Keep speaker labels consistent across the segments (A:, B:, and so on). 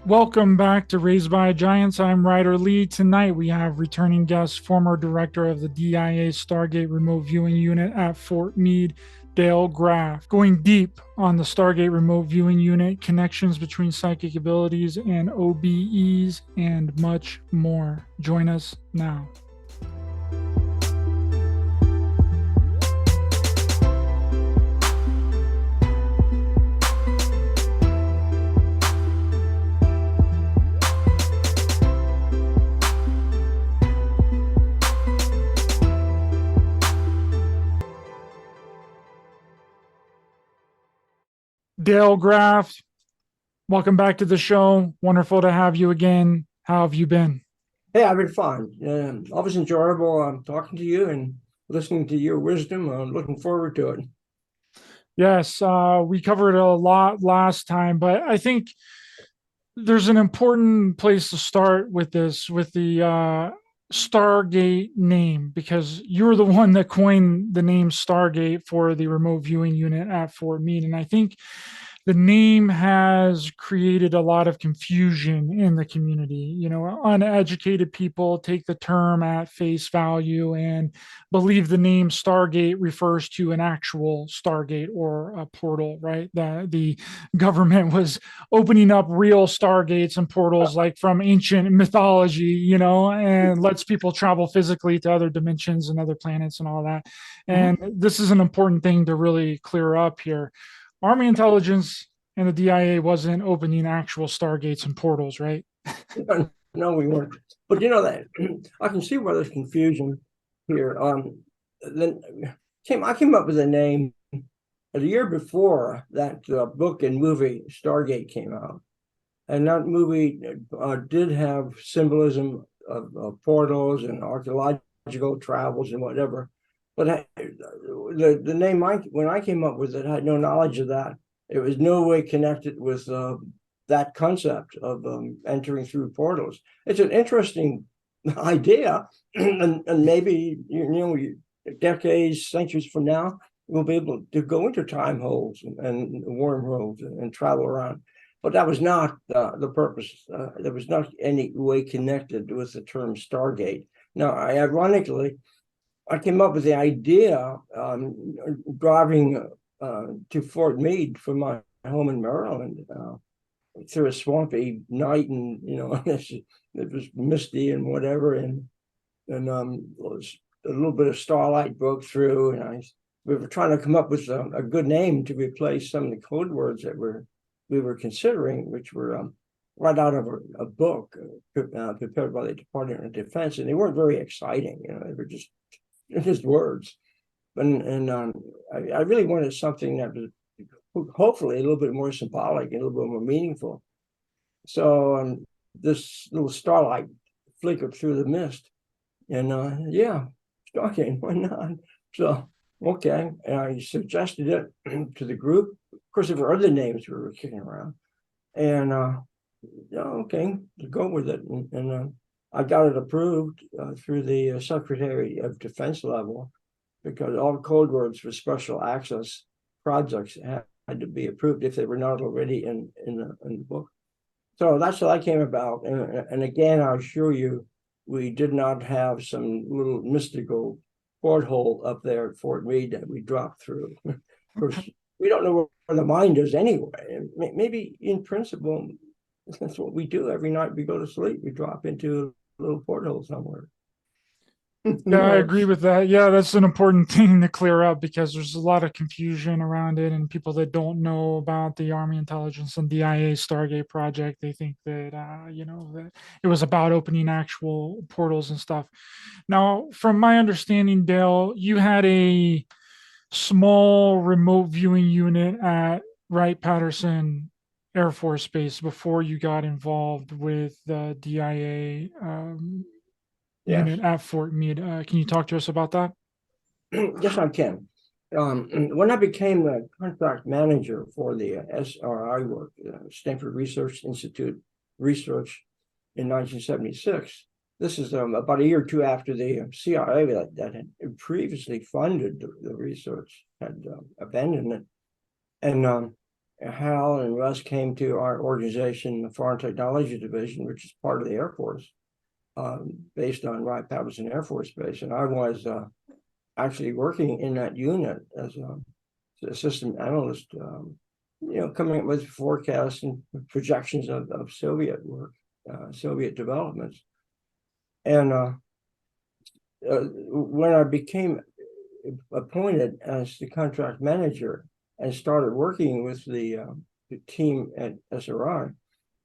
A: Welcome back to Raised by Giants. I'm Ryder Lee. Tonight we have returning guest, former director of the DIA Stargate Remote Viewing Unit at Fort Meade, Dale Graff, going deep on the Stargate Remote Viewing Unit, connections between psychic abilities and OBEs, and much more. Join us now. Dale Graff, welcome back to the show. Wonderful to have you again. How have you been?
B: Hey, I've been fine. Always enjoyable talking to you and listening to your wisdom. I'm looking forward to it.
A: Yes, we covered a lot last time, but I think there's an important place to start with this, with the Stargate name, because you're the one that coined the name Stargate for the remote viewing unit at Fort Meade. And I think the name has created a lot of confusion in the community. You know, uneducated people take the term at face value and believe the name Stargate refers to an actual Stargate or a portal, right? That the government was opening up real stargates and portals like from ancient mythology, you know, and lets people travel physically to other dimensions and other planets and all that. And this is an important thing to really clear up here. Army intelligence and the DIA wasn't opening actual stargates and portals, right?
B: No, we weren't. But you know that I can see where there's confusion here. Then I came up with a name a year before that book and movie Stargate came out, and that movie did have symbolism of portals and archaeological travels and whatever. But the name when I came up with it, I had no knowledge of that. It was no way connected with that concept of entering through portals. It's an interesting idea, and maybe decades, centuries from now, we'll be able to go into time holes and wormholes and travel around. But that was not the purpose. There was not any way connected with the term Stargate. Now, ironically, I came up with the idea driving to Fort Meade from my home in Maryland through a swampy night, and it was misty and whatever, and a little bit of starlight broke through, and we were trying to come up with a good name to replace some of the code words that we were considering, which were right out of a book prepared by the Department of Defense, and they weren't very exciting. They were just words, and I really wanted something that was hopefully a little bit more symbolic and a little bit more meaningful. So this little starlight flickered through the mist, and Stargate, why not? So okay, and I suggested it to the group. Of course, there were other names we were kicking around, and okay, to go with it, and I got it approved through the Secretary of Defense level, because all code words for special access projects had to be approved if they were not already in the book. So that's how that came about. And again, I assure you, we did not have some little mystical porthole up there at Fort Meade that we dropped through. Of course, we don't know where the mind is anyway. Maybe in principle, that's what we do every night we go to sleep. We drop into a little porthole somewhere.
A: Yeah, I agree with that. Yeah, that's an important thing to clear up because there's a lot of confusion around it, and people that don't know about the Army Intelligence and DIA Stargate project, they think that that it was about opening actual portals and stuff. Now, from my understanding, Dale, you had a small remote viewing unit at Wright-Patterson Air Force Base before you got involved with the DIA unit at Fort Meade. Can you talk to us about that?
B: Yes, I can. When I became the contract manager for the SRI work, Stanford Research Institute research in 1976, this is about a year or two after the CIA that had previously funded the research had abandoned it. And Hal and Russ came to our organization, the Foreign Technology Division, which is part of the Air Force, based on Wright-Patterson Air Force Base. And I was actually working in that unit as a system analyst, coming up with forecasts and projections of Soviet work, Soviet developments. And when I became appointed as the contract manager and started working with the team at SRI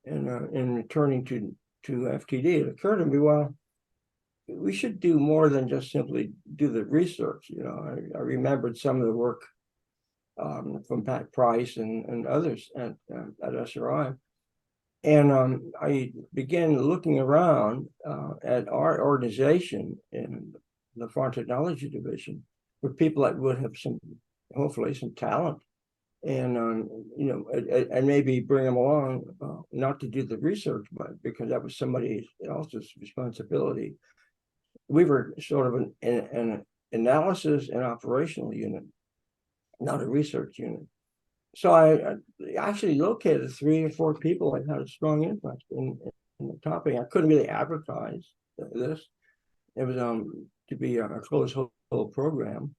B: and returning to FTD, it occurred to me, well, we should do more than just simply do the research. I remembered some of the work from Pat Price and others at SRI. And I began looking around at our organization in the Foreign Technology Division for people that would have hopefully some talent, and and maybe bring them along, not to do the research, but because that was somebody else's responsibility. We were sort of an analysis and operational unit, not a research unit. So I actually located 3 or 4 people that had a strong interest in the topic. I couldn't really advertise this. It was to be a closed whole program.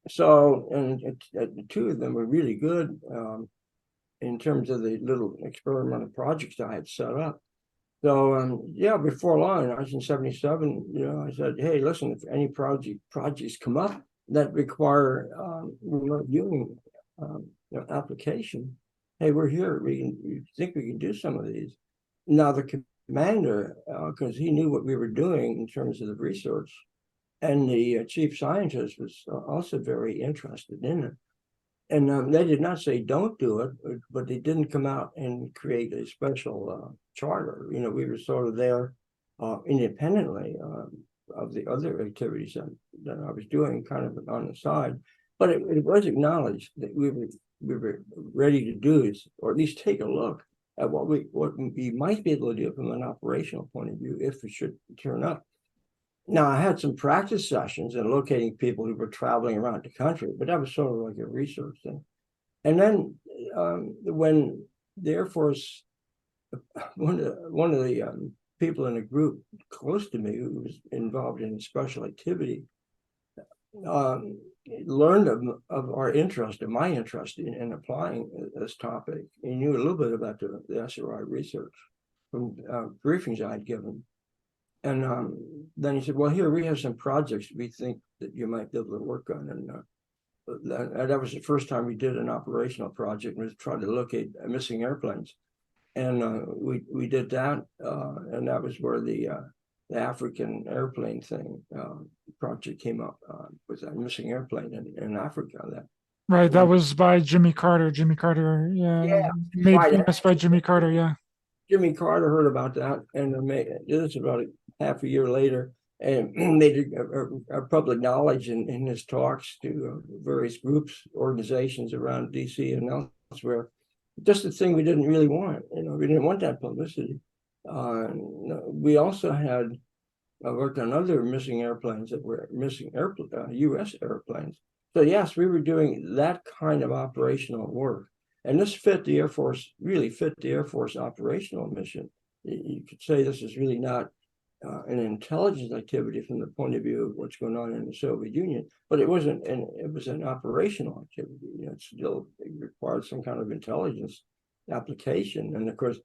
B: So, and 2 of them were really good in terms of the little experimental projects I had set up. So, before long, in 1977, I said, hey, listen, if any projects come up that require remote viewing application, hey, we're here. We think we can do some of these. Now, the commander, because he knew what we were doing in terms of the research, and the chief scientist was also very interested in it. And they did not say don't do it, but they didn't come out and create a special charter. We were sort of there independently of the other activities that I was doing, kind of on the side. But it was acknowledged that we were ready to do is, or at least take a look at what we might be able to do from an operational point of view if it should turn up. Now, I had some practice sessions and locating people who were traveling around the country, but that was sort of like a research thing. And then when the Air Force, one of the people in a group close to me who was involved in special activity, learned of our interest, of my interest in applying this topic. He knew a little bit about the SRI research from briefings I'd given. And then he said, well, here, we have some projects we think that you might be able to work on. And that was the first time we did an operational project, was try to locate missing airplanes. And we did that, and that was where the African airplane thing project came up, with a missing airplane in Africa.
A: Right, that was by Jimmy Carter. Jimmy Carter,
B: Yeah,
A: made
B: right.
A: famous by Jimmy Carter, yeah.
B: Jimmy Carter heard about that, and it was about half a year later, and made a public knowledge in his talks to various groups, organizations around DC and elsewhere. Just the thing we didn't really want. We didn't want that publicity. We also had worked on other missing airplanes that were missing U.S. airplanes. So yes, we were doing that kind of operational work. And this fit the Air Force, really fit the Air Force operational mission. You could say this is really not an intelligence activity from the point of view of what's going on in the Soviet Union, but it wasn't, and it was an operational activity. It required some kind of intelligence application. And of course,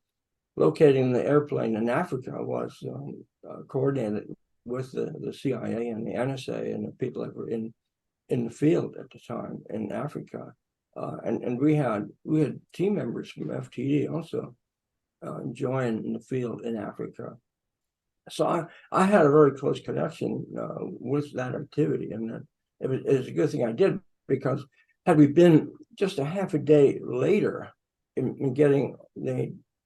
B: locating the airplane in Africa was coordinated with the CIA and the NSA and the people that were in the field at the time in Africa. And we had team members from FTD also join in the field in Africa. So I had a very close connection with that activity, and it was a good thing I did, because had we been just a half a day later in getting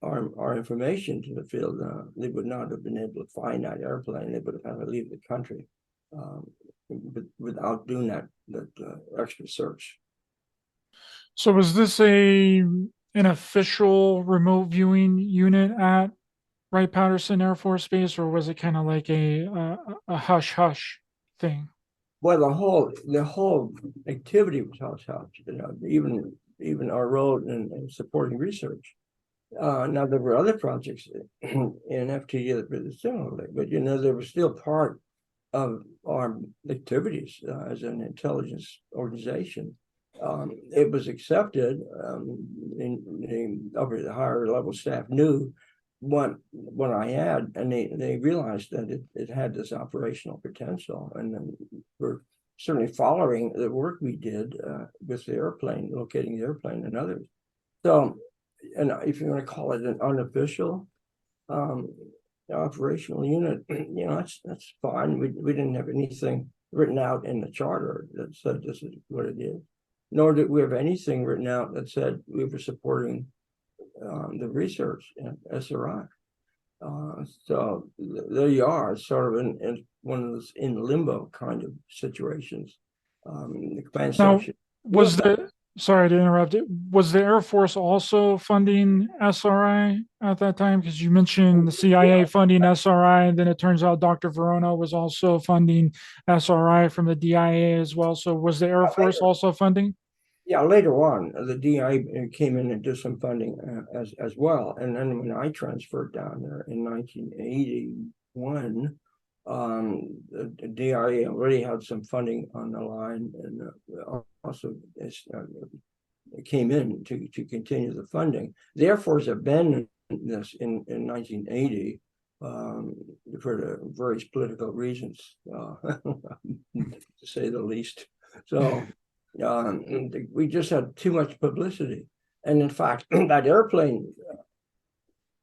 B: our information to the field, they would not have been able to find that airplane. They would have had to leave the country without doing that extra search.
A: So was this an official remote viewing unit at Wright-Patterson Air Force Base, or was it kind of like a hush-hush thing?
B: Well, the whole activity was hush-hush. Even even our role in supporting research. Now there were other projects in FTD that were similarly, but they were still part of our activities as an intelligence organization. It was accepted. Over the higher level staff knew what I had, and they realized that it had this operational potential, and then we're certainly following the work we did with the airplane, locating the airplane and others. So, and if you want to call it an unofficial operational unit, that's fine. We didn't have anything written out in the charter that said this is what it is, nor did we have anything written out that said we were supporting the research at SRI. So there you are, sort of in one of those in limbo kind of situations. The command
A: Now,
B: section.
A: sorry to interrupt. Was the Air Force also funding SRI at that time? Because you mentioned the CIA funding SRI, and then it turns out Dr. Verona was also funding SRI from the DIA as well. So was the Air Force also funding?
B: Yeah, later on, the DIA came in and did some funding as well. And then when I transferred down there in 1981, the DIA already had some funding on the line, and also came in to continue the funding. The Air Force abandoned this in 1980 for the various political reasons, to say the least. So we just had too much publicity. And in fact, that airplane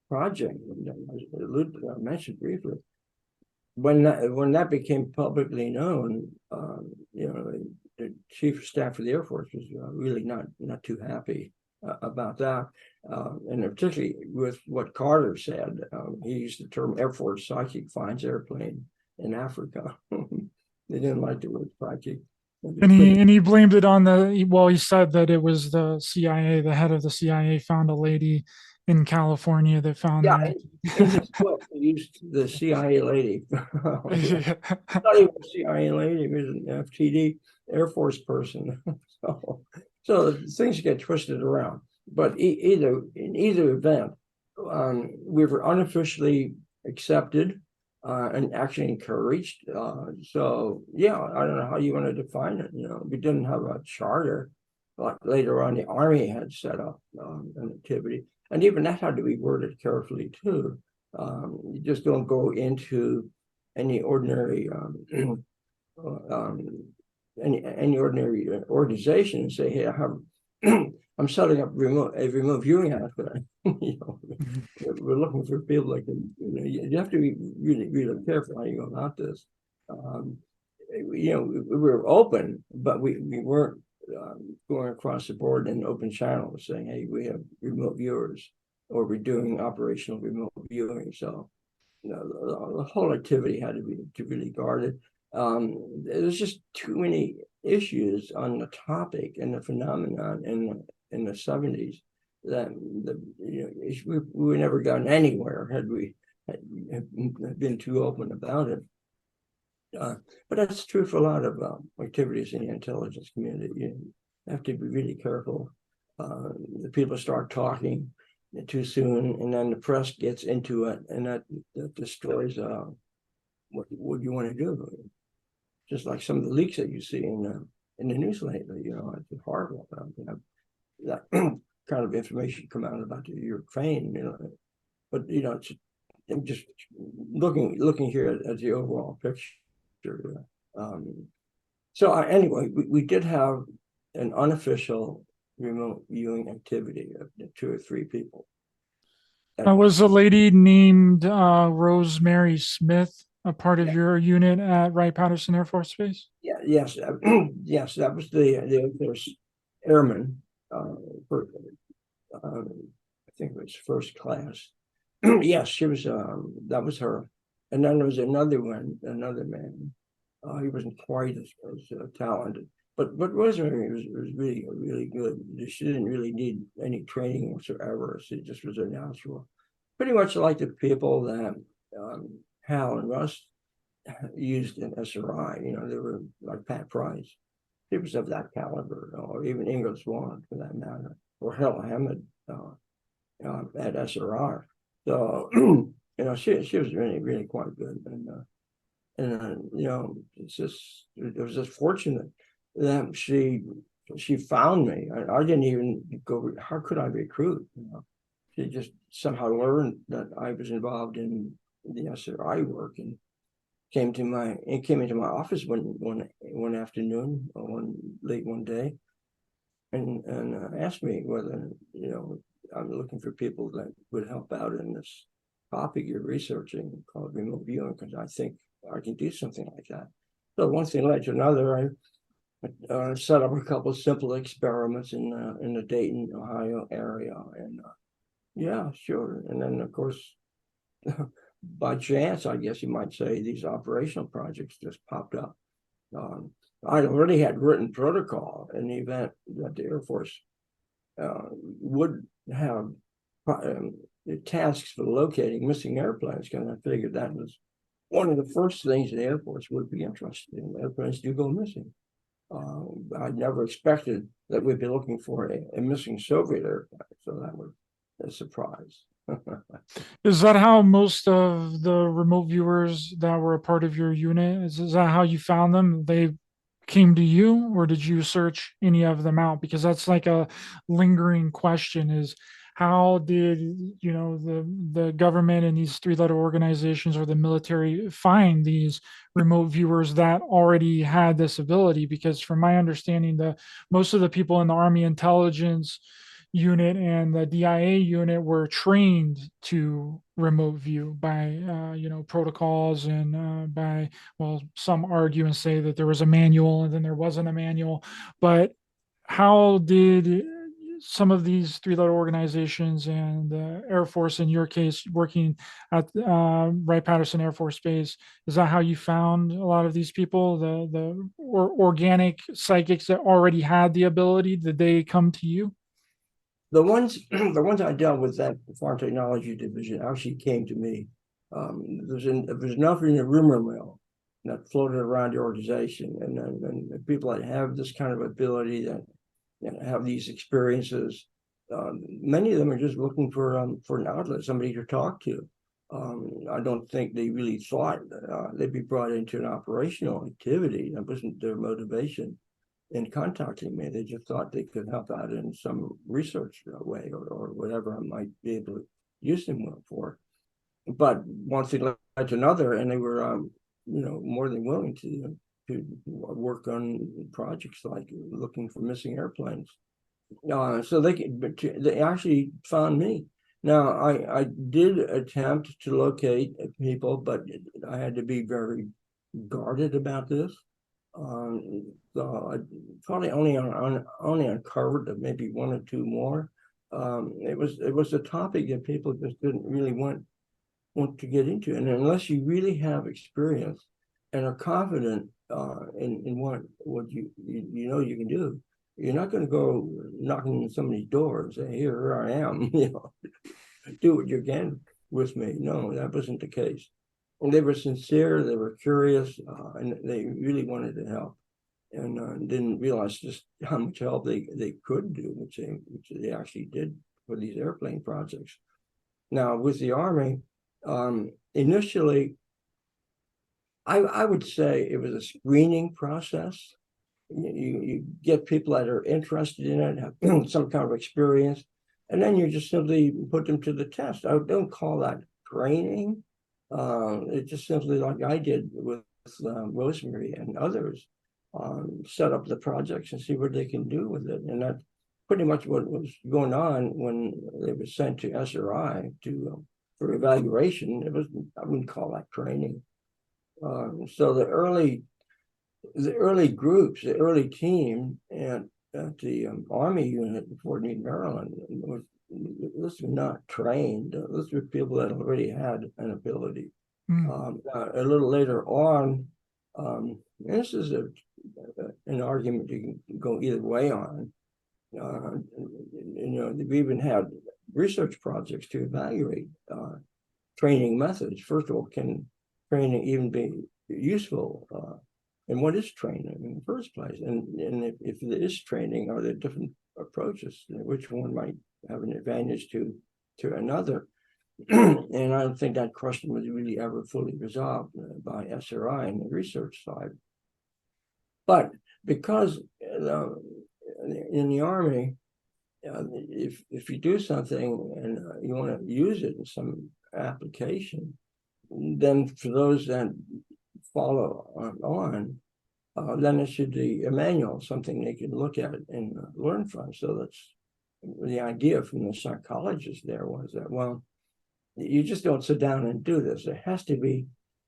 B: project, I mentioned briefly, when that became publicly known, the chief of staff of the Air Force was really not too happy about that, and particularly with what Carter said. He used the term Air Force psychic finds airplane in Africa. They didn't like the word psychic.
A: And he blamed it on he said that it was the CIA, the head of the CIA found a lady in California that found
B: in his book, he used the CIA lady. Not even a CIA lady, he was an FTD Air Force person. so things get twisted around. But in either event, we were unofficially accepted and actually encouraged. So yeah, I don't know how you want to define it. We didn't have a charter, like later on the Army had set up an activity, and even that had to be worded carefully too. You just don't go into any ordinary any ordinary organization and say, "Hey, I have." I'm setting up a remote viewing outfit. We're looking for people like you have to be really, really careful how you go about this. We were open, but we weren't going across the board in open channels saying, "Hey, we have remote viewers," or we're doing operational remote viewing. So, the whole activity had to be really guarded. There's just too many issues on the topic and the phenomenon in the 70s that we would never gotten anywhere had we been too open about it. But that's true for a lot of activities in the intelligence community. You have to be really careful. The people start talking too soon, and then the press gets into it, and that destroys what you want to do. Just like some of the leaks that you see in the news lately, it's horrible. That kind of information come out about the Ukraine, but it's just looking here at the overall picture. So anyway, we did have an unofficial remote viewing activity of 2 or 3 people.
A: Was a lady named Rosemary Smith a part of your unit at Wright-Patterson Air Force Base?
B: Yeah, yes, yes, that was the Air Force airman. I think it was first class. Yes, she was. That was her. And then there was another man. He wasn't quite as talented, but Rosemary was really, really good. She didn't really need any training whatsoever. She just was a natural. Pretty much like the people that Hal and Russ used in SRI. They were like Pat Price. people of that caliber, or even Ingo Swan for that matter, or Hel Hammond at SRR. So she was really quite good, and it was just fortunate that she found me. I didn't even go. How could I recruit? She just somehow learned that I was involved in the SRI work and came into my office one afternoon, late one day, and asked me whether I'm looking for people that would help out in this topic you're researching called remote viewing, because I think I can do something like that. So one thing led to another. I set up a couple of simple experiments in the Dayton, Ohio area, and yeah, sure. And then of course, by chance, I guess you might say, these operational projects just popped up. I already had written protocol in the event that the Air Force would have tasks for locating missing airplanes, because I figured that was one of the first things the Air Force would be interested in. Airplanes do go missing. I never expected that we'd be looking for a missing Soviet airplane, so that was a surprise.
A: Is that how most of the remote viewers that were a part of your unit, is that how you found them? They came to you, or did you search any of them out? Because that's like a lingering question, is how did the government and these three-letter organizations or the military find these remote viewers that already had this ability? Because from my understanding, most of the people in the Army intelligence unit and the DIA unit were trained to remote view by protocols and by, well, some argue and say that there was a manual and then there wasn't a manual. But how did some of these three-letter organizations and the Air Force, in your case, working at Wright-Patterson Air Force Base, is that how you found a lot of these people, the organic psychics that already had the ability? Did they come to you?
B: The ones I dealt with, that Foreign Technology Division, actually came to me. There's enough in the rumor mill that floated around the organization, and people that have this kind of ability, that have these experiences, many of them are just looking for an outlet, somebody to talk to. I don't think they really thought they'd be brought into an operational activity. That wasn't their motivation in contacting me. They just thought they could help out in some research way, or whatever I might be able to use them for. But one thing led to another, and they were more than willing to work on projects like looking for missing airplanes. So they actually found me. Now I did attempt to locate people, but I had to be very guarded about this. So I probably only uncovered maybe one or two more. It was a topic that people just didn't really want to get into, and unless you really have experience and are confident in what you can do, you're not going to go knocking on somebody's door and say, "Here I am," do what you can with me. No, that wasn't the case. And they were sincere, they were curious, and they really wanted to help, and didn't realize just how much help they could do, which they actually did for these airplane projects. Now, with the Army, initially, I would say it was a screening process. You get people that are interested in it, have some kind of experience, and then you just simply put them to the test. I don't call that training. It just simply, like I did with Rosemary and others, set up the projects and see what they can do with it. And that's pretty much what was going on when they were sent to SRI for evaluation. I wouldn't call that training. So the early groups, the early team at the Army unit in Fort Meade, Maryland, this was not trained. This were people that already had an ability. A little later on, this is an argument you can go either way on. We even had research projects to evaluate training methods. First of all, can training even be useful and what is training in the first place? And if there is training, are there different approaches? Which one might have an advantage to another? And I don't think that question was really ever fully resolved by SRI in the research side. But because in the Army, if you do something and you want to use it in some application, then for those that follow on, then it should be a manual, something they can look at and learn from. So that's the idea from the psychologist there, was that, well, you just don't sit down and do this. There has to be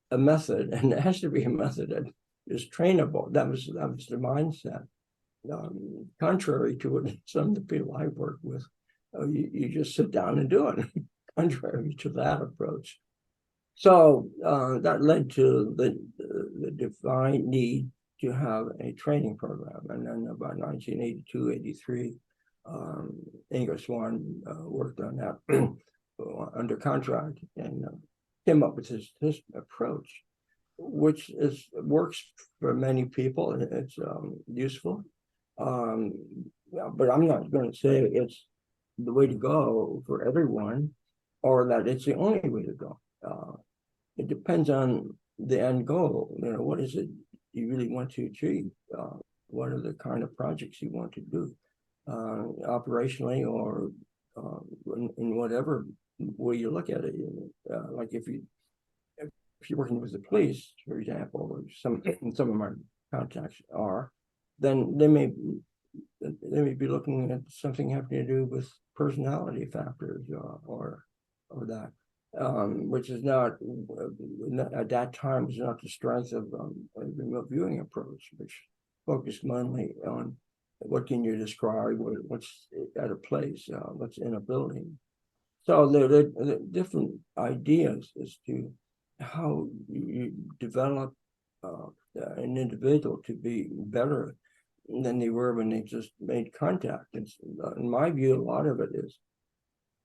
B: a method, and there has to be a method that is trainable. That was the mindset. Contrary to what some of the people I work with, you just sit down and do it. Contrary to that approach. So that led to the defined need to have a training program. And then about 1982, 83, Ingersoll worked on that under contract and came up with his approach, which works for many people. It's useful. But I'm not going to say it's the way to go for everyone, or that it's the only way to go. It depends on the end goal. What is it you really want to achieve? What are the kind of projects you want to do, operationally or in whatever way you look at it? Like if you're working with the police, for example, or some of my contacts are, then they may be looking at something having to do with personality factors or that, which is not at that time was not the strength of a remote viewing approach, which focused mainly on what can you describe, what's at a place, what's in a building. So there are different ideas as to how you develop an individual to be better than they were when they just made contact. It's, in my view, a lot of it is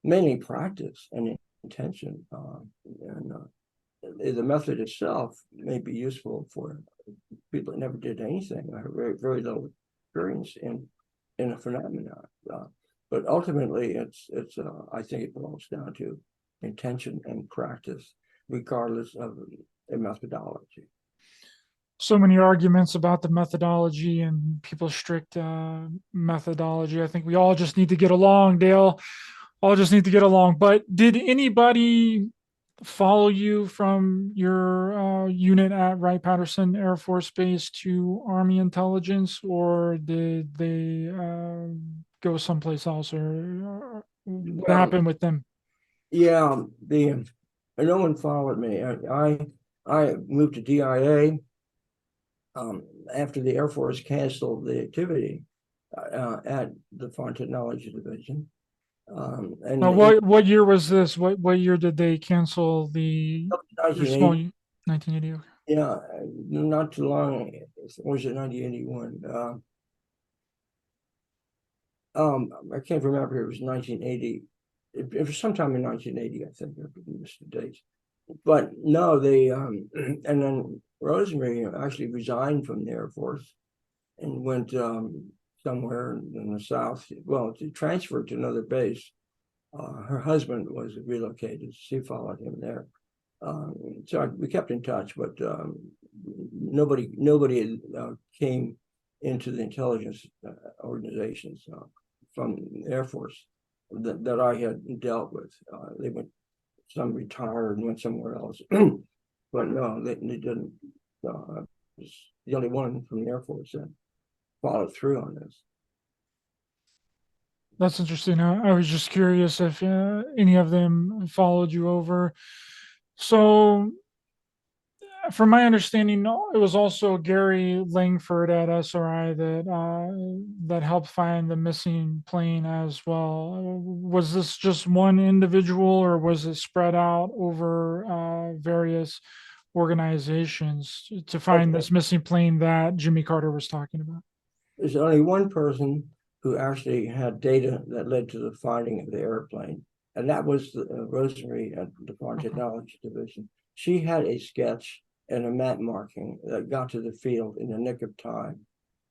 B: mainly practice and intention. And the method itself may be useful for people that never did anything, or very, very little experience in a phenomenon. But ultimately, it's I think it boils down to intention and practice, regardless of a methodology.
A: So many arguments about the methodology and people's strict methodology. I think we all just need to get along, Dale. All just need to get along. But did anybody follow you from your unit at Wright-Patterson Air Force Base to Army intelligence, or did they go someplace else, or what happened with them?
B: Yeah, no one followed me. I moved to DIA after the Air Force canceled the activity at the Foreign Technology Division. And
A: what year was this? What year did they cancel the small 1980? Okay.
B: Yeah, not too long. Or was it 1981? I can't remember. It was 1980. It was sometime in 1980, I think. I missed the dates. But no, they and then Rosemary actually resigned from the Air Force and went somewhere in the South. Well, to transfer to another base. Her husband was relocated. She followed him there. So we kept in touch, but nobody came into the intelligence organizations from the Air Force that I had dealt with. They went, some retired and went somewhere else, but no, they didn't. I was the only one from the Air Force that followed through on this.
A: That's interesting. I was just curious if any of them followed you over. So, from my understanding, it was also Gary Langford at SRI that helped find the missing plane as well. Was this just one individual, or was it spread out over various organizations to find this missing plane that Jimmy Carter was talking about?
B: There's only one person who actually had data that led to the finding of the airplane, and that was Rosemary at the Foreign Technology Division. She had a sketch and a map marking that got to the field in the nick of time.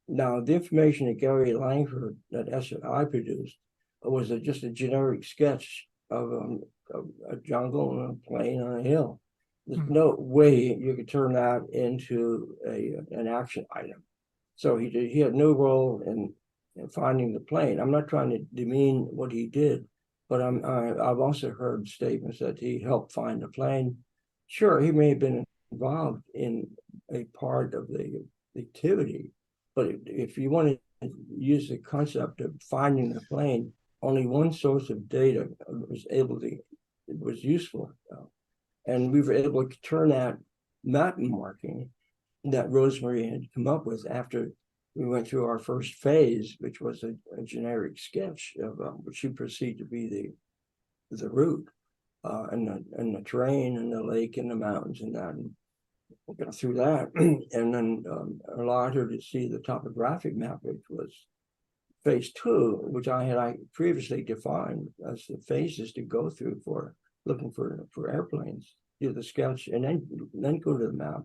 B: Now, the information that Gary Langford, that SI produced, was just a generic sketch of a jungle and a plain on a hill. There's no way you could turn that into an action item. So he had no role in finding the plane. I'm not trying to demean what he did, but I've also heard statements that he helped find the plane. Sure, he may have been involved in a part of the activity, but if you want to use the concept of finding the plane, only one source of data was useful. And we were able to turn that map marking that Rosemary had come up with after we went through our first phase, which was a generic sketch of what she perceived to be the route and the terrain and the lake and the mountains and that. And we got through that, and then allowed her to see the topographic map, which was phase 2, which I previously defined as the phases to go through for looking for airplanes. Do the sketch and then go to the map.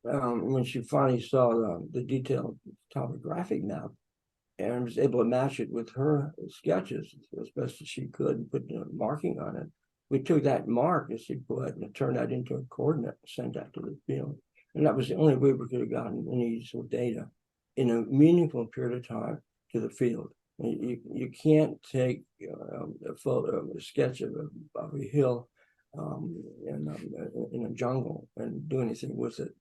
B: When she finally saw the detailed topographic map and was able to match it with her sketches as best as she could and put marking on it, we took that mark, as she put, and turned that into a coordinate, sent that to the field. And that was the only way we could have gotten any useful data in a meaningful period of time to the field. You can't take a photo, a sketch of a hill in a jungle and do anything with it.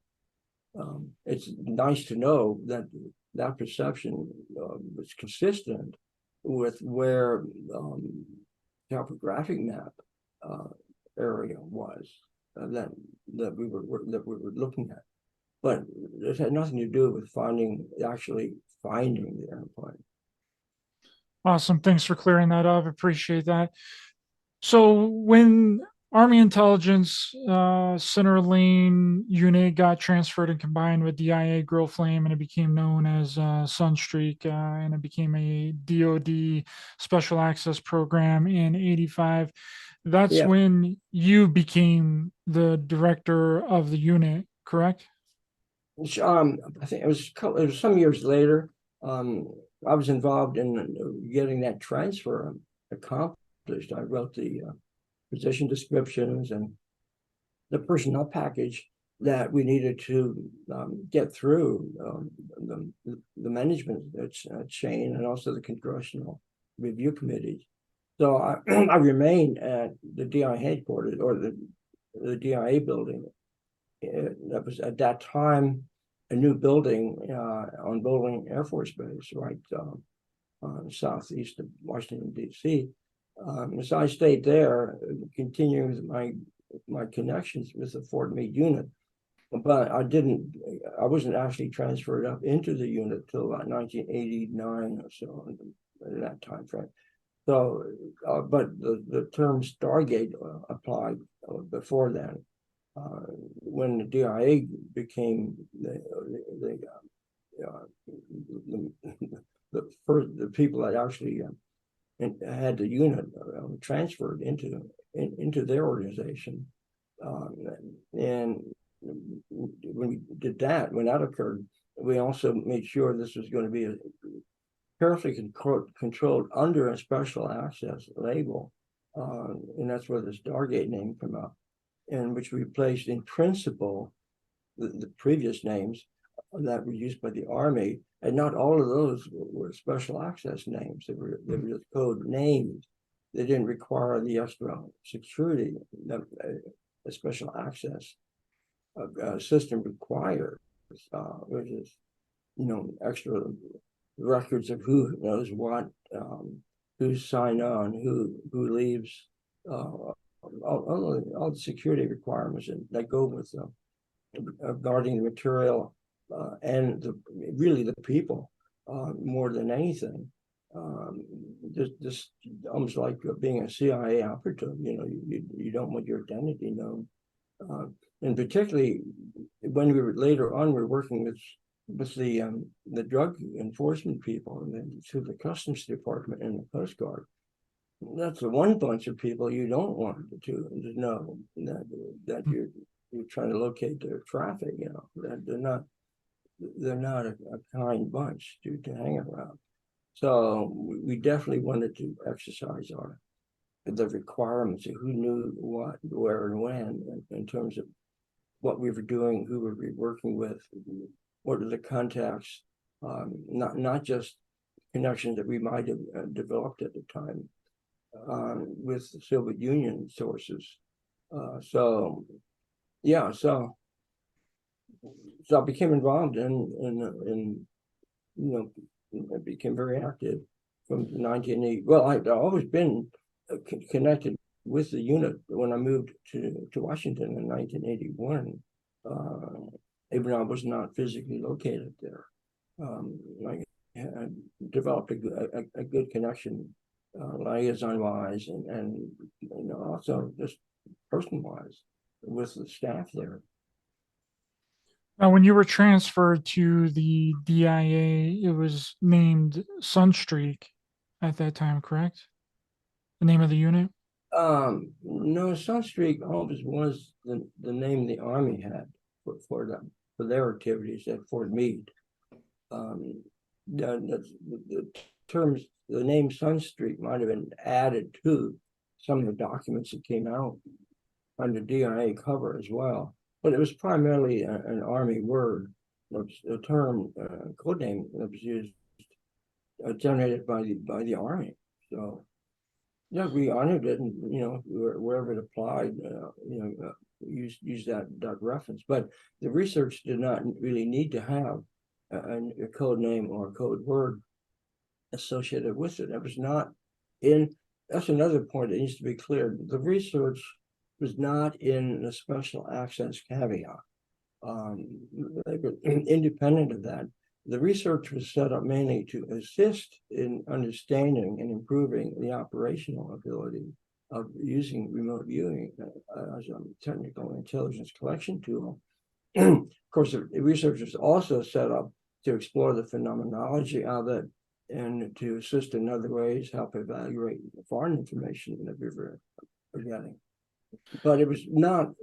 B: It's nice to know that that perception was consistent with where topographic map area was that we were looking at, but it had nothing to do with actually finding the airplane.
A: Awesome. Thanks for clearing that up. Appreciate that. So when Army Intelligence Center Lane unit got transferred and combined with DIA Grow Flame, and it became known as Sunstreak, and it became a DoD Special Access Program in '85. That's when you became the director of the unit, correct?
B: I think it was some years later. I was involved in getting that transfer accomplished. I wrote the position descriptions and the personnel package that we needed to get through the management chain and also the congressional review committees. So I remained at the DI headquarters, or the DIA building. That was at that time a new building on Bowling Air Force Base, right southeast of Washington, D.C. So I stayed there, continuing with my connections with the Fort Meade unit, but I wasn't actually transferred up into the unit till about 1989 or so, in that time frame. So, but the term Stargate applied before then. When the DIA became the people that actually had the unit transferred into their organization, and when we did that, when that occurred, we also made sure this was going to be carefully controlled under a special access label, and that's where the Stargate name came up, and which replaced in principle the previous names that were used by the Army, and not all of those were special access names. They were just code names. They didn't require the extra security that a special access system requires, which is, extra records of who knows what, who's signed on, who leaves, all the security requirements that go with guarding the material and really the people more than anything. Just almost like being a CIA operative, you don't want your identity known. And particularly when we were later on, we're working with the drug enforcement people, and then through the Customs Department and the Coast Guard. That's the one bunch of people you don't want to know that you're trying to locate their traffic. They're not a kind bunch to hang around. So we definitely wanted to exercise the requirements of who knew what, where, and when in terms of what we were doing, who we were working with, what are the contacts, not just connections that we might have developed at the time with the Soviet Union sources. So I became involved in I became very active from 1980. Well, I'd always been connected with the unit when I moved to Washington in 1981, even though I was not physically located there. I had developed a good connection, liaison-wise, and also just person-wise with the staff there.
A: Now, when you were transferred to the DIA, it was named Sunstreak at that time, correct? The name of the unit?
B: No, Sunstreak always was the name the Army had for their activities at Fort Meade. The terms, the name Sunstreak might have been added to some of the documents that came out under DIA cover as well, but it was primarily an Army word. A term, code name that was used, generated by the Army. So yeah, we honored it, and wherever it applied, use that reference. But the research did not really need to have a code name or a code word associated with it. It was not in. That's another point that needs to be clear. The research was not in the special access caveat. Independent of that, the research was set up mainly to assist in understanding and improving the operational ability of using remote viewing as a technical intelligence collection tool. Of course, the research was also set up to explore the phenomenology of it and to assist in other ways, help evaluate the foreign information that we were getting. But it was not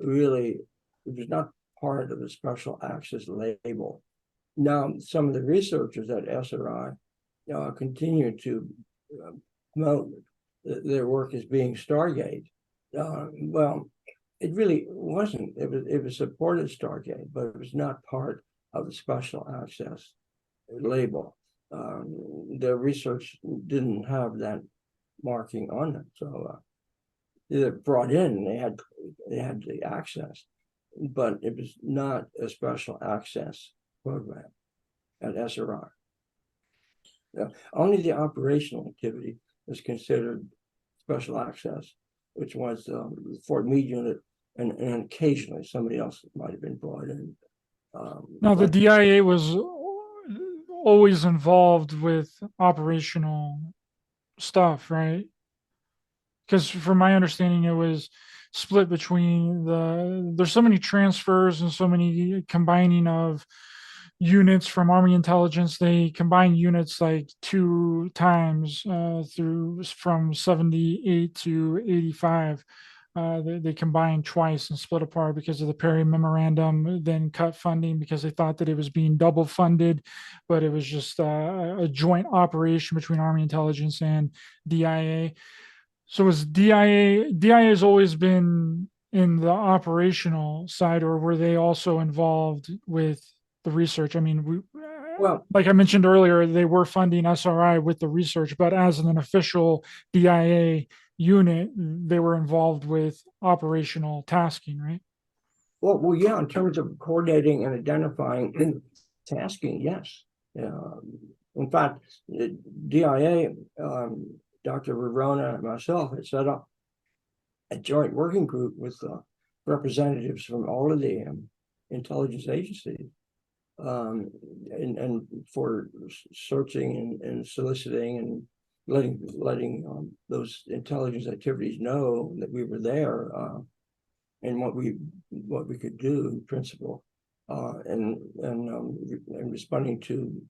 B: part of the special access label. Now, some of the researchers at SRI continue to promote their work as being Stargate. Well, it really wasn't. It was supported Stargate, but it was not part of the special access label. The research didn't have that marking on it, so they brought in. They had the access, but it was not a special access program at SRI. Only the operational activity was considered special access, which was the Fort Meade unit, and occasionally somebody else might have been brought in.
A: Now, the DIA was always involved with operational stuff, right? Because from my understanding, it was split between there's so many transfers and so many combining of units from Army intelligence. They combined units like 2 times from 78 to 85. They combined twice and split apart because of the Perry memorandum, then cut funding because they thought that it was being double funded, but it was just a joint operation between Army intelligence and DIA. So was DIA has always been in the operational side, or were they also involved with the research? I mean,
B: well,
A: like I mentioned earlier, they were funding SRI with the research, but as an official DIA unit, they were involved with operational tasking, right?
B: well, yeah. In terms of coordinating and identifying tasking, yes. In fact, DIA, Dr. Verona and myself had set up a joint working group with representatives from all of the intelligence agencies, and for searching and soliciting and letting those intelligence activities know that we were there, and what we could do in principle, and responding to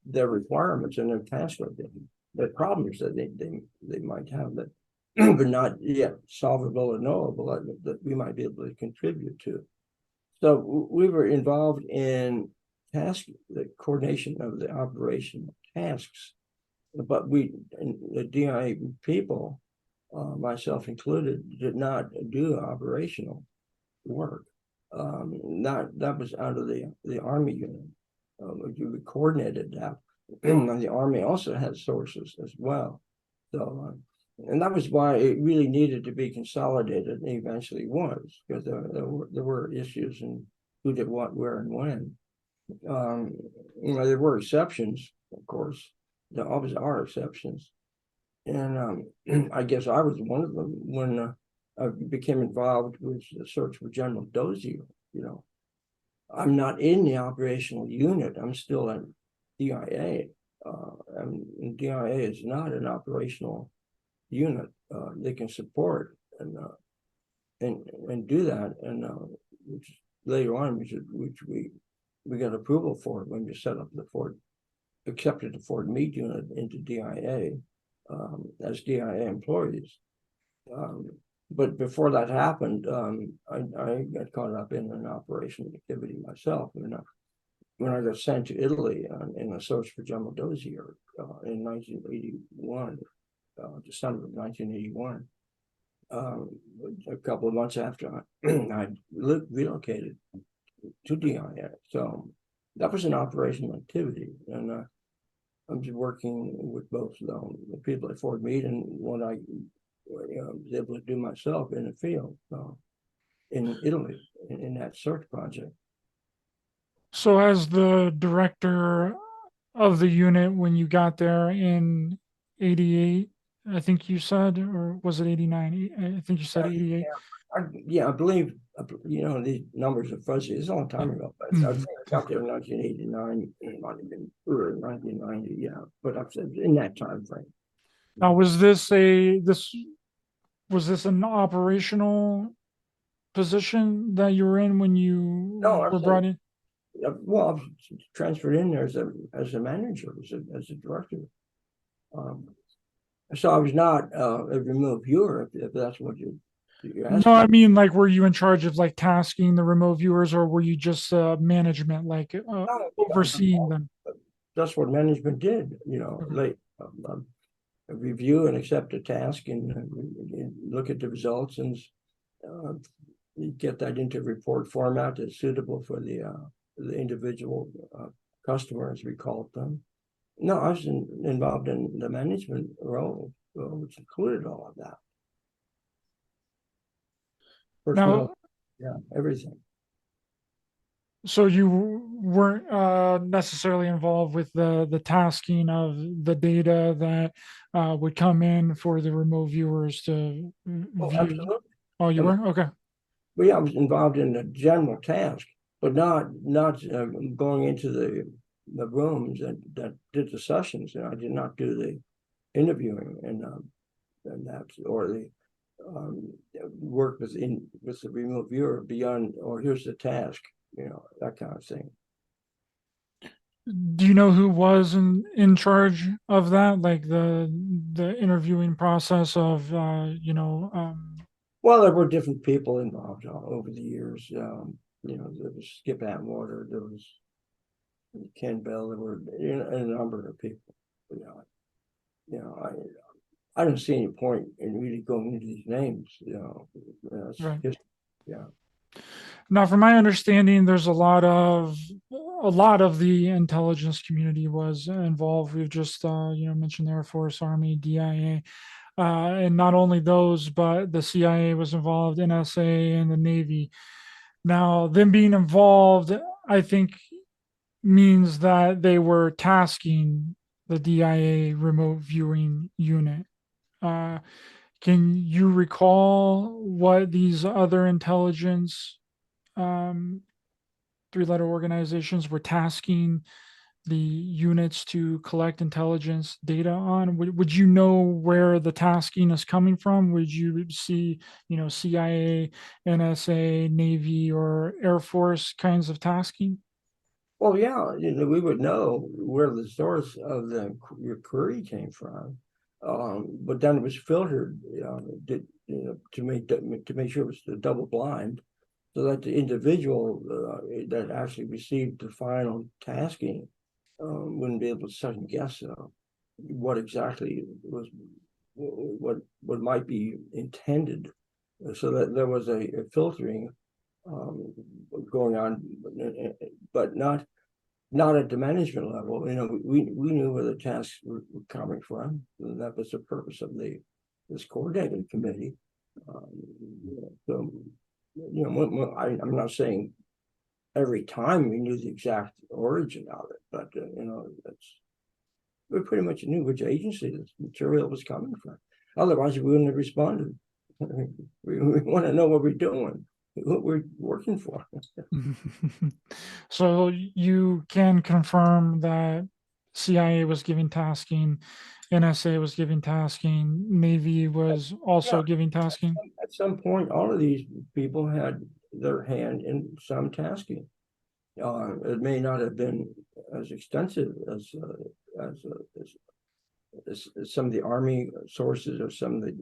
B: their requirements and their task with them, the problems that they might have that but not yet solvable or knowable that we might be able to contribute to. So we were involved in the coordination of the operational tasks, but the DIA people, myself included, did not do operational work. That was out of the Army unit. We coordinated that. And the Army also had sources as well. So, and that was why it really needed to be consolidated, and eventually was, because there were issues and who did what, where, and when. There were exceptions, of course. There always are exceptions. And I guess I was one of them when I became involved with the search for General Dozier. I'm not in the operational unit. I'm still at DIA. And DIA is not an operational unit. They can support and do that. And which later on, which we got approval for it when we set up accepted the Fort Meade unit into DIA as DIA employees. But before that happened, I got caught up in an operational activity myself. When I got sent to Italy in a search for General Dozier in 1981, December of 1981, a couple of months after I relocated to DIA. So that was an operational activity. And I was working with both the people at Fort Meade and what I was able to do myself in the field in Italy in that search project.
A: So, as the director of the unit, when you got there in 88, I think you said, or was it 89? I think you said 88.
B: I believe, these numbers are fuzzy. It's a long time ago, but I think I got there in 1989. It might have been early 1990, yeah. But I've said in that time frame.
A: Now, was this an operational position that you were in when you
B: No,
A: were
B: I'm
A: brought
B: saying,
A: in?
B: well, I was transferred in there as a manager, as a director. So I was not a remote viewer, if that's what you're
A: No,
B: asking.
A: I mean, like, were you in charge of like tasking the remote viewers, or were you just management, like
B: No,
A: overseeing them?
B: that's what management did,
A: Okay.
B: late review and accept a task and look at the results and get that into report format that's suitable for the individual customer, as we called them. No, I was involved in the management role, which included all of that. Personnel,
A: Now,
B: yeah, everything.
A: so you weren't necessarily involved with the tasking of the data that would come in for the remote viewers to
B: Oh,
A: view.
B: absolutely.
A: Oh, you were? Okay.
B: But yeah, I was involved in the general task, but not going into the rooms that did the sessions. And I did not do the interviewing and that or the work with the remote viewer beyond, or here's the task, that kind of thing.
A: Do you know who was in charge of that, like the interviewing process of
B: Well, there were different people involved over the years. There was Skip Atwater, there was Ken Bell, there were a number of people. I don't see any point in really going into these names. It's
A: right?
B: just, yeah.
A: Now, from my understanding, there's a lot of the intelligence community was involved. We've just mentioned the Air Force, Army, DIA, and not only those, but the CIA was involved, NSA, and the Navy. Now, them being involved, I think, means that they were tasking the DIA remote viewing unit. Uh, can you recall what these other intelligence um, three-letter organizations were tasking the units to collect intelligence data on? Would you know where the tasking is coming from? Would you see, CIA, NSA, Navy, or Air Force kinds of tasking?
B: Well, yeah, we would know where the source of your query came from, but then it was filtered, to make sure it was double blind, so that the individual that actually received the final tasking wouldn't be able to second guess what exactly was what might be intended, so that there was a filtering going on, but not at the management level. You know, we knew where the tasks were coming from. That was the purpose of this coordinating committee. So, you know, I'm not saying every time we knew the exact origin of it, but you know, we pretty much knew which agency this material was coming from. Otherwise, we wouldn't have responded. We want to know what we're doing, what we're working for.
A: So you can confirm that CIA was giving tasking, NSA was giving tasking, Navy was also
B: Yeah.
A: giving tasking.
B: At some point, all of these people had their hand in some tasking. It may not have been as extensive as some of the Army sources or some of the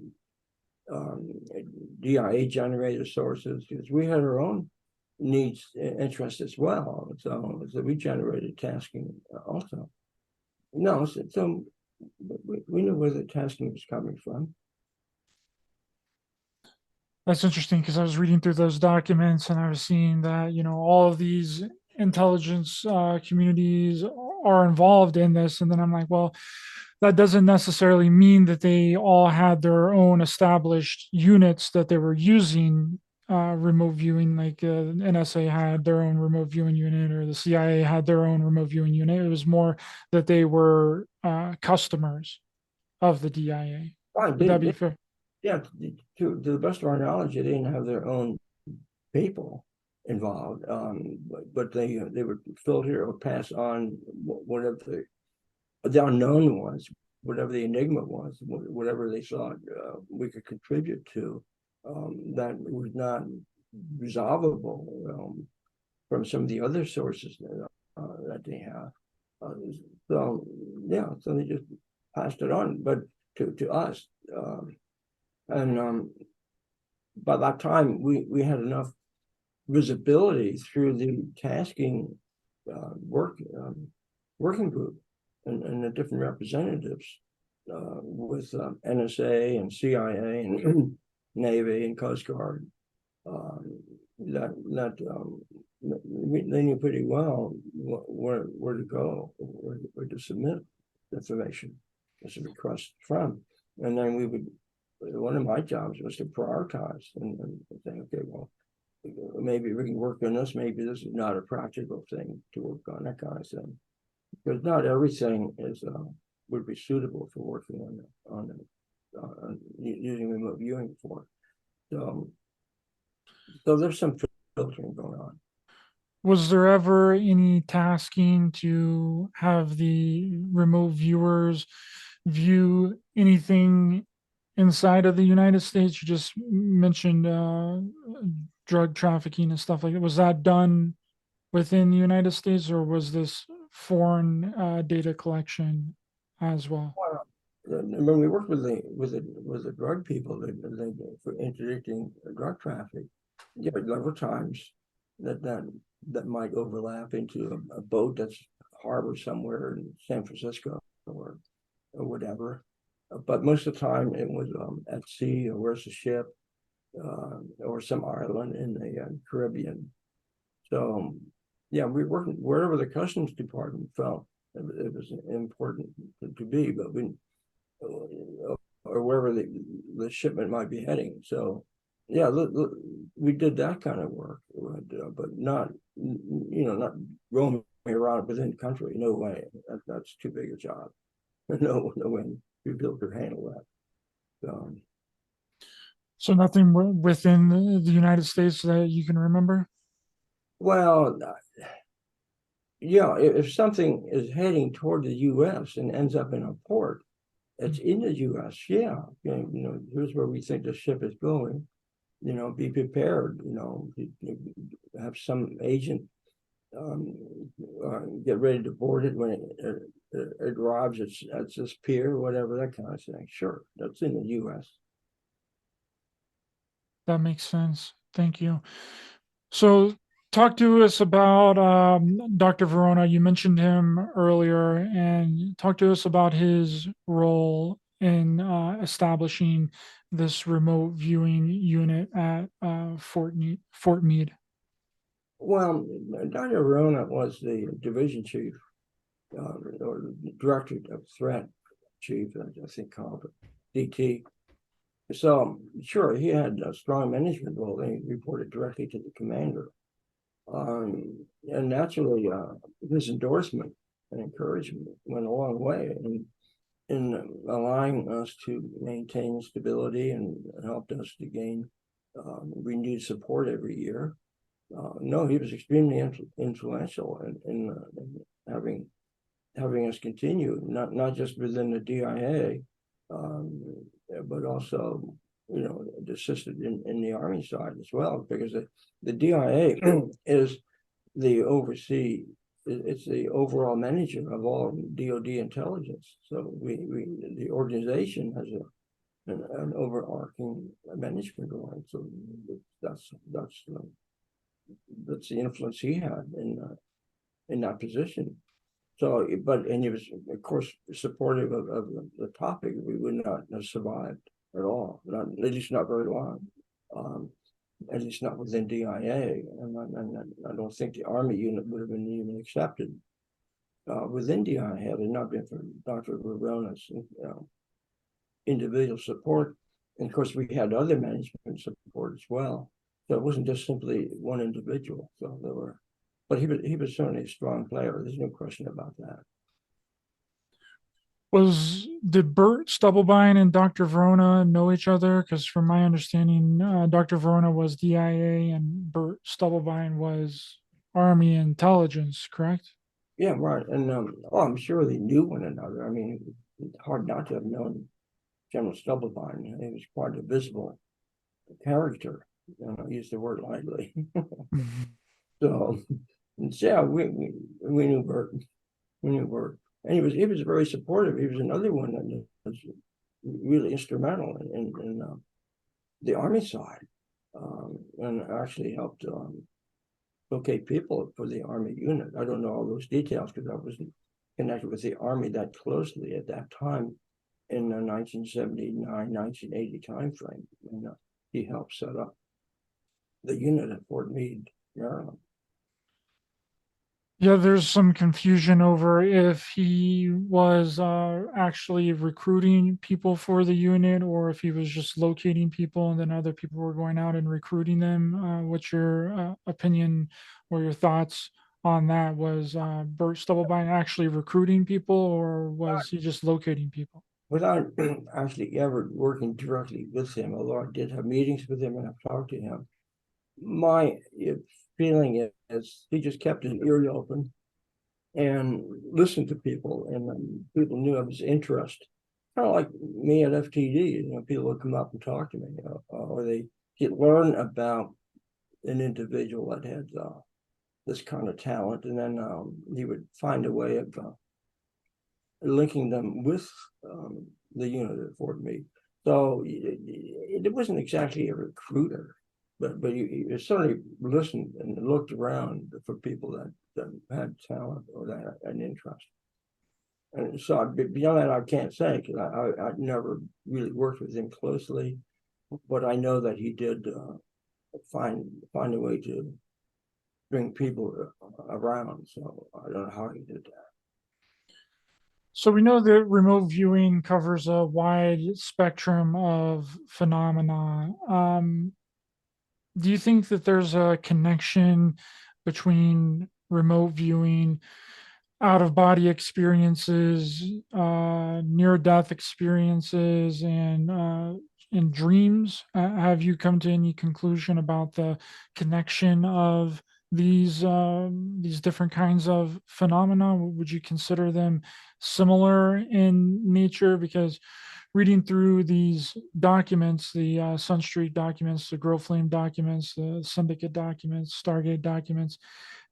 B: DIA generated sources, because we had our own needs and interests as well. So we generated tasking also. No, so we knew where the tasking was coming from.
A: That's interesting because I was reading through those documents and I was seeing that, you know, all of these intelligence communities are involved in this. And then I'm like, well, that doesn't necessarily mean that they all had their own established units that they were using remote viewing, like NSA had their own remote viewing unit or the CIA had their own remote viewing unit. It was more that they were customers of the DIA.
B: Fine,
A: Would that be fair?
B: yeah, to the best of our knowledge, they didn't have their own people involved, but they would filter or pass on whatever the unknown was, whatever the enigma was, whatever they thought we could contribute to, that was not resolvable from some of the other sources that they have. So yeah, so they just passed it on, but to us. And by that time, we had enough visibility through the tasking working group and the different representatives with NSA and CIA and Navy and Coast Guard. They knew pretty well where to go, where to submit information as a request from, and then we would. One of my jobs was to prioritize and think, okay, well, maybe we can work on this. Maybe this is not a practical thing to work on, that kind of thing, because not everything is would be suitable for working on using remote viewing for. So there's some filtering going on.
A: Was there ever any tasking to have the remote viewers view anything inside of the United States? You just mentioned drug trafficking and stuff like that. Was that done within the United States, or was this foreign data collection as well?
B: When we worked with the drug people, for interdicting drug traffic, yeah, there were times that might overlap into a boat that's harbored somewhere in San Francisco or whatever. But most of the time it was at sea, or where's the ship, or some island in the Caribbean. So yeah, we worked wherever the Customs Department felt it was important to be, but or wherever the shipment might be heading. So yeah, we did that kind of work, but not not roaming around within the country. No way. That's too big a job. No way you built or handle that.
A: So nothing within the United States that you can remember?
B: Well, yeah, if something is heading toward the U.S. and ends up in a port, it's in the U.S. Yeah, here's where we think the ship is going. Be prepared. Have some agent get ready to board it when it arrives at this pier or whatever, that kind of thing. Sure, that's in the U.S.
A: That makes sense. Thank you. So talk to us about Dr. Verona. You mentioned him earlier, and talk to us about his role in establishing this remote viewing unit at Fort Meade.
B: Well, Dr. Rona was the division chief, or the director of threat chief, I think called it, DT. So sure, he had a strong management role. He reported directly to the commander. And naturally, his endorsement and encouragement went a long way in allowing us to maintain stability and helped us to gain renewed support every year. No, he was extremely influential in having us continue, not just within the DIA, but also, assisted in the Army side as well, because the DIA is the oversee, it's the overall manager of all DoD intelligence. So the organization has an overarching management role. So that's the influence he had in that position. So, and he was, of course, supportive of the topic. We would not have survived at all, not at least not very long, at least not within DIA. And I don't think the Army unit would have been even accepted within DIA had it not been for Dr. Verona's individual support. And of course, we had other management support as well. So it wasn't just simply one individual. So there were, but he was certainly a strong player. There's no question about that.
A: Did Bert Stubblebine and Dr. Verona know each other? Because from my understanding, Dr. Verona was DIA and Bert Stubblebine was Army intelligence, correct?
B: Yeah, right. And I'm sure they knew one another. I mean, it's hard not to have known General Stubblebine. He was quite a visible character. I use the word lightly. So, yeah, we knew Bert. We knew Bert, and he was very supportive. He was another one that was really instrumental in the Army side, and actually helped locate people for the Army unit. I don't know all those details because I wasn't connected with the Army that closely at that time in the 1979, 1980 timeframe. And he helped set up the unit at Fort Meade, Maryland.
A: Yeah, there's some confusion over if he was actually recruiting people for the unit or if he was just locating people and then other people were going out and recruiting them. What's your opinion or your thoughts on that? Was Bert Stubblebine actually recruiting people or was he just locating people?
B: Without actually ever working directly with him, although I did have meetings with him and I've talked to him, my feeling is he just kept his ear open and listened to people, and people knew of his interest. Kind of like me at FTD, people would come up and talk to me, or they get learn about an individual that had this kind of talent, and then he would find a way of linking them with the unit at Fort Meade. So it wasn't exactly a recruiter, but you certainly listened and looked around for people that had talent or that had an interest. And so beyond that, I can't say because I never really worked with him closely, but I know that he did find a way to bring people around. So I don't know how he did that.
A: So we know that remote viewing covers a wide spectrum of phenomena. Do you think that there's a connection between remote viewing, out of body experiences, near death experiences, and dreams? Have you come to any conclusion about the connection of these different kinds of phenomena? Would you consider them similar in nature? Because reading through these documents, the Sunstreak documents, the Grow Flame documents, the Syndicate documents, Stargate documents,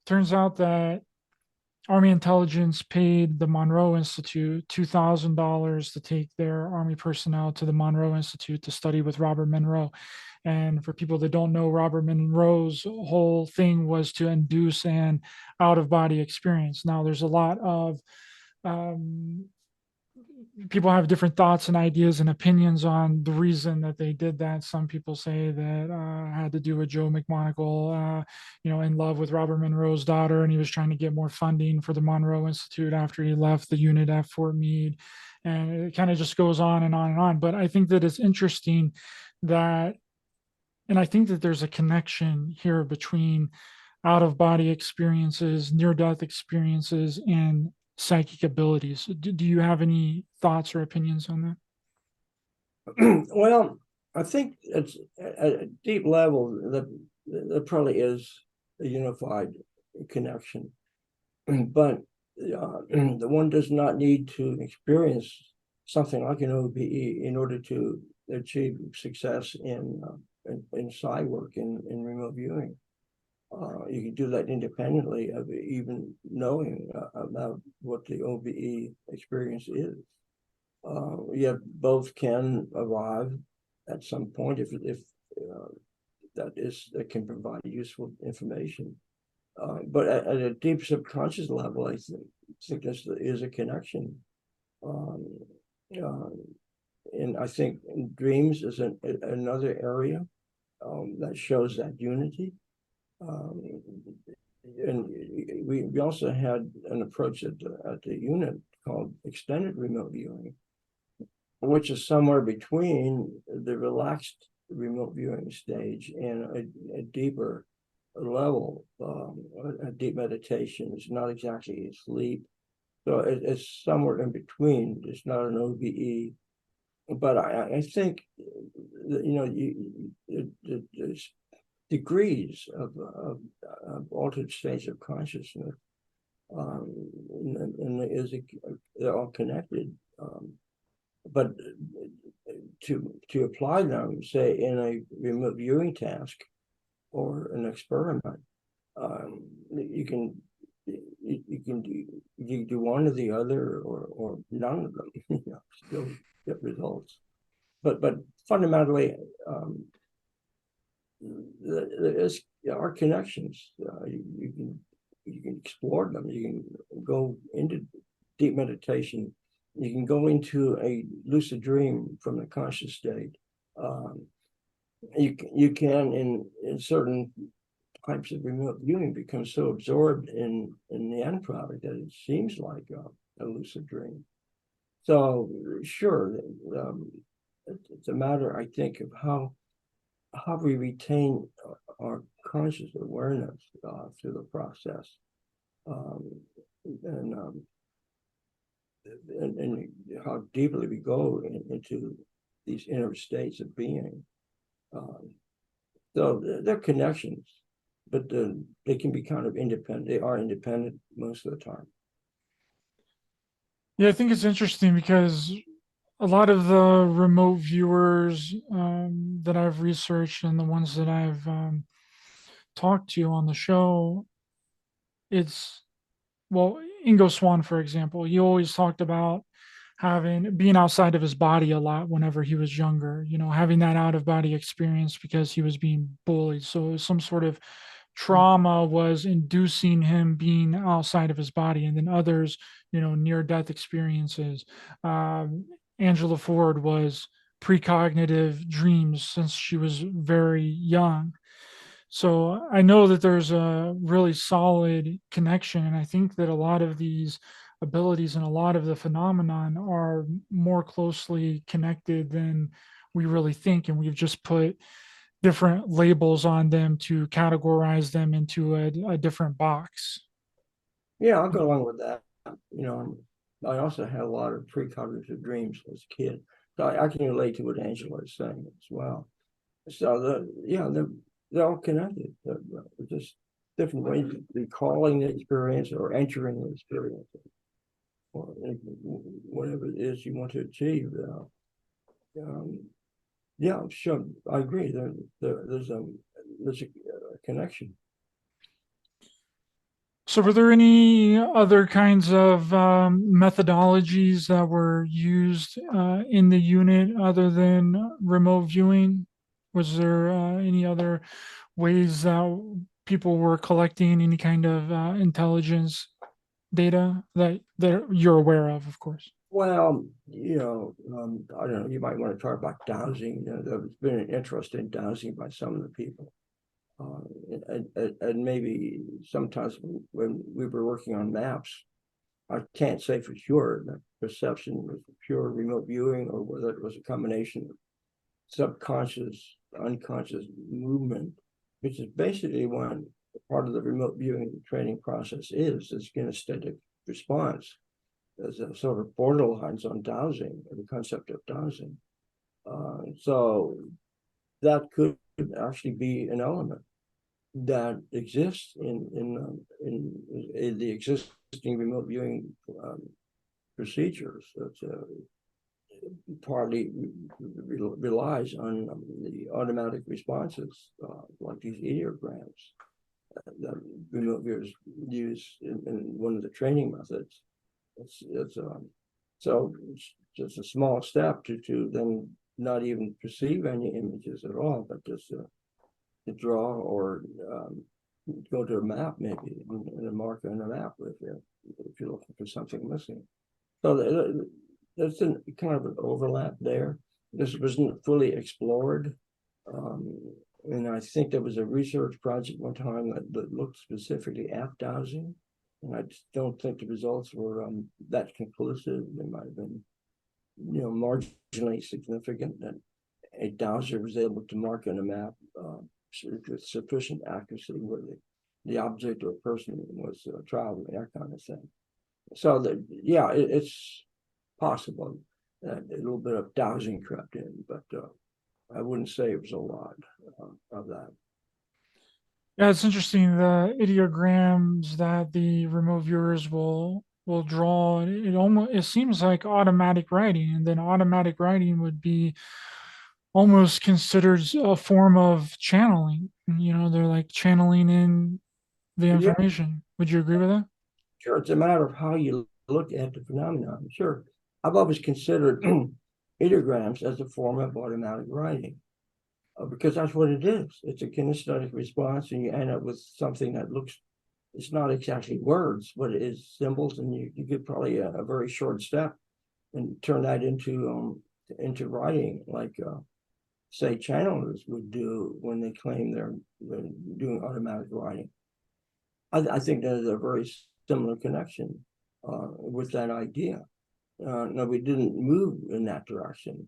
A: turns out that Army intelligence paid the Monroe Institute $2,000 to take their Army personnel to the Monroe Institute to study with Robert Monroe. And for people that don't know, Robert Monroe's whole thing was to induce an out of body experience. Now, there's a lot of um, people have different thoughts and ideas and opinions on the reason that they did that. Some people say that had to do with Joe McMoneagle, in love with Robert Monroe's daughter, and he was trying to get more funding for the Monroe Institute after he left the unit at Fort Meade. And it kind of just goes on and on and on. But I think that it's interesting that, and I think that there's a connection here between out of body experiences, near death experiences, and psychic abilities. Do you have any thoughts or opinions on
B: that? Well, I think it's at a deep level that there probably is a unified connection, but the one does not need to experience something like an OBE in order to achieve success in psi work in remote viewing. You can do that independently of even knowing about what the OBE experience is. Yet both can arrive at some point if that can provide useful information. But at a deep subconscious level, I think there is a connection. And I think dreams is another area that shows that unity. And we also had an approach at the unit called extended remote viewing, which is somewhere between the relaxed remote viewing stage and a deeper level, a deep meditation. It's not exactly sleep, so it's somewhere in between. It's not an OBE, but I think there's degrees of altered states of consciousness, and they're all connected. But to apply them, say, in a remote viewing task or an experiment, you can do one or the other, or none of them. Still get results. But fundamentally, there are connections. You can explore them. You can go into deep meditation. You can go into a lucid dream from the conscious state. You can in certain types of remote viewing become so absorbed in the end product that it seems like a lucid dream. So sure, it's a matter, I think, of how we retain our conscious awareness through the process, and how deeply we go into these inner states of being. So they're connections, but they can be kind of independent. They are independent most of the time.
A: Yeah, I think it's interesting because a lot of the remote viewers that I've researched and the ones that I've talked to on the show, it's, well, Ingo Swann, for example, he always talked about being outside of his body a lot whenever he was younger, having that out of body experience because he was being bullied. So some sort of trauma was inducing him being outside of his body. And then others, near death experiences. Angela Ford was precognitive dreams since she was very young. So I know that there's a really solid connection. And I think that a lot of these abilities and a lot of the phenomenon are more closely connected than we really think. And we've just put different labels on them to categorize them into a different box.
B: Yeah, I'll go along with that. I also had a lot of precognitive dreams as a kid. So I can relate to what Angela is saying as well. So they're all connected. They're just different ways of recalling the experience or entering the experience, or whatever it is you want to achieve. Yeah, sure, I agree. There's a connection.
A: So were there any other kinds of methodologies that were used in the unit other than remote viewing? Was there any other ways that people were collecting any kind of intelligence data that you're aware of course?
B: Well, I don't know, you might want to talk about dowsing. There's been an interest in dowsing by some of the people. And maybe sometimes when we were working on maps, I can't say for sure that perception was pure remote viewing or whether it was a combination of subconscious, unconscious movement, which is basically when part of the remote viewing training process is kinesthetic response. There's a sort of borderlines on dowsing, the concept of dowsing. So that could actually be an element that exists in the existing remote viewing procedures. That's partly relies on the automatic responses, like these ideograms that remote viewers use in one of the training methods. So it's just a small step to then not even perceive any images at all, but just to draw or go to a map maybe and a marker on a map if you're looking for something missing. So there's a kind of an overlap there. This wasn't fully explored. And I think there was a research project one time that looked specifically at dowsing. And I just don't think the results were that conclusive. They might have been, marginally significant that a dowser was able to mark on a map with sufficient accuracy where the object or person was traveling, that kind of thing. So it's possible that a little bit of dowsing crept in, but I wouldn't say it was a lot of that.
A: Yeah, it's interesting the ideograms that the remote viewers will draw. It seems like automatic writing, and then automatic writing would be almost considered a form of channeling. They're like channeling in the
B: Yeah,
A: information. Would you agree with that?
B: sure. It's a matter of how you look at the phenomenon. Sure. I've always considered ideograms as a form of automatic writing. Because that's what it is. It's a kinesthetic response, and you end up with something that it's not exactly words, but it is symbols, and you get probably a very short step and turn that into writing, like say channelers would do when they claim they're doing automatic writing. I think there's a very similar connection with that idea. No, we didn't move in that direction.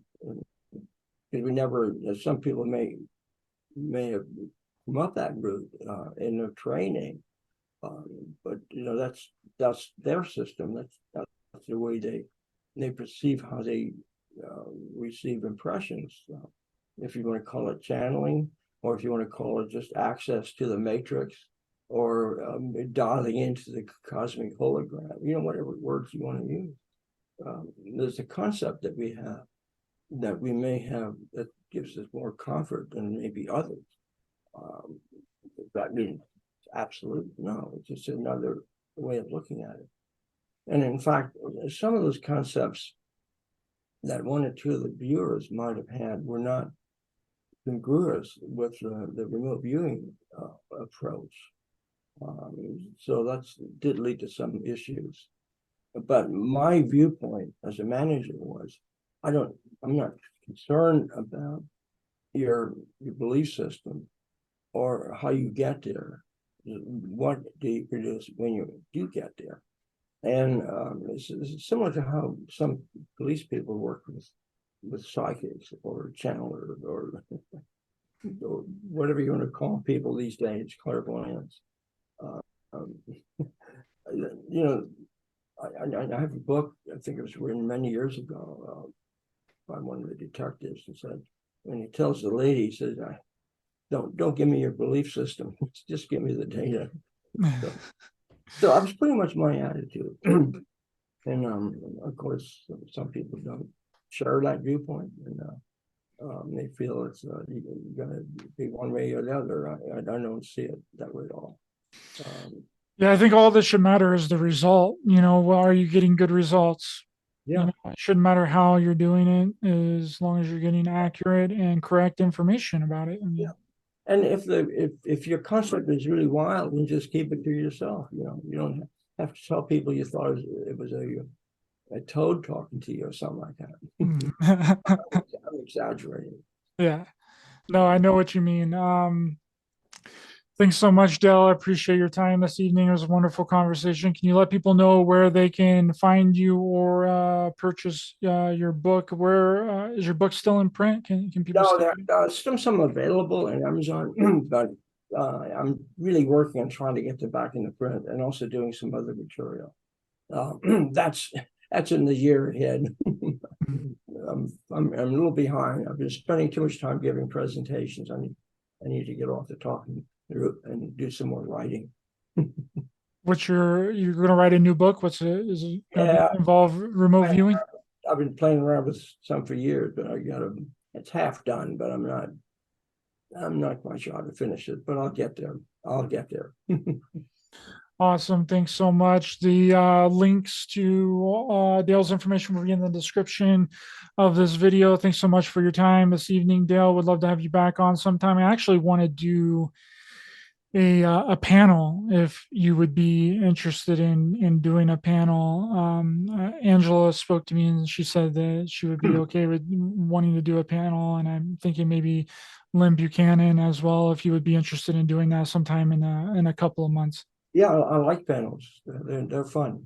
B: We never, some people may have come up that route in their training, but that's their system. That's the way they perceive how they receive impressions. If you want to call it channeling, or if you want to call it just access to the matrix, or dialing into the cosmic hologram, whatever words you want to use. There's a concept that we have that we may have that gives us more comfort than maybe others. That means absolute no, it's just another way of looking at it. And in fact, some of those concepts that one or two of the viewers might have had were not congruous with the remote viewing approach. So that did lead to some issues. But my viewpoint as a manager was, I'm not concerned about your belief system or how you get there. What do you produce when you do get there? And it's similar to how some police people work with psychics or channelers or whatever you want to call people these days, clairvoyants. I have a book, I think it was written many years ago by one of the detectives, and said, when he tells the lady, he says, don't give me your belief system, just give me the data. So that was pretty much my attitude. And of course, some people don't share that viewpoint, and they feel it's going to be one way or the other. I don't see it that way at all.
A: Yeah, I think all that should matter is the result. Are you getting good results?
B: Yeah.
A: It shouldn't matter how you're doing it, as long as you're getting accurate and correct information about it. I mean,
B: And if your concept is really wild, then just keep it to yourself. You don't have to tell people you thought it was a toad talking to you or something like that. I'm exaggerating.
A: yeah. No, I know what you mean. Thanks so much, Dell. I appreciate your time this evening. It was a wonderful conversation. Can you let people know where they can find you or purchase your book? Where is your book still in print? Can people
B: No,
A: still?
B: there are still some available on Amazon, but I'm really working on trying to get them back into print and also doing some other material. Uh, that's that's in the year ahead. I'm a little behind. I've been spending too much time giving presentations. I need to get off the talking and do some more writing.
A: You're going to write a new book? Is it going to
B: Yeah,
A: involve remote viewing?
B: I've been playing around with some for years, but it's half done, but I'm not quite sure how to finish it, but I'll get there. I'll get there.
A: Awesome. Thanks so much. The links to Dale's information will be in the description of this video. Thanks so much for your time this evening, Dale. Would love to have you back on sometime. I actually want to do a panel if you would be interested in doing a panel. Angela spoke to me and she said that she would be okay with wanting to do a panel, and I'm thinking maybe Lynn Buchanan as well, if you would be interested in doing that sometime in a couple of months.
B: Yeah, I like panels. They're fun.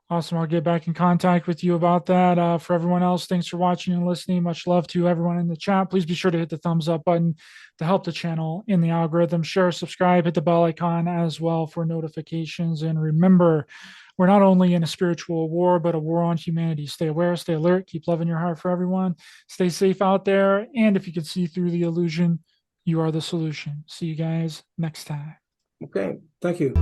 A: Awesome. I'll get back in contact with you about that. For everyone else, thanks for watching and listening. Much love to everyone in the chat. Please be sure to hit the thumbs up button to help the channel in the algorithm. Share, subscribe, hit the bell icon as well for notifications. And remember, we're not only in a spiritual war, but a war on humanity. Stay aware, stay alert, keep loving your heart for everyone. Stay safe out there. And if you can see through the illusion, you are the solution. See you guys next time.
B: Okay, thank you.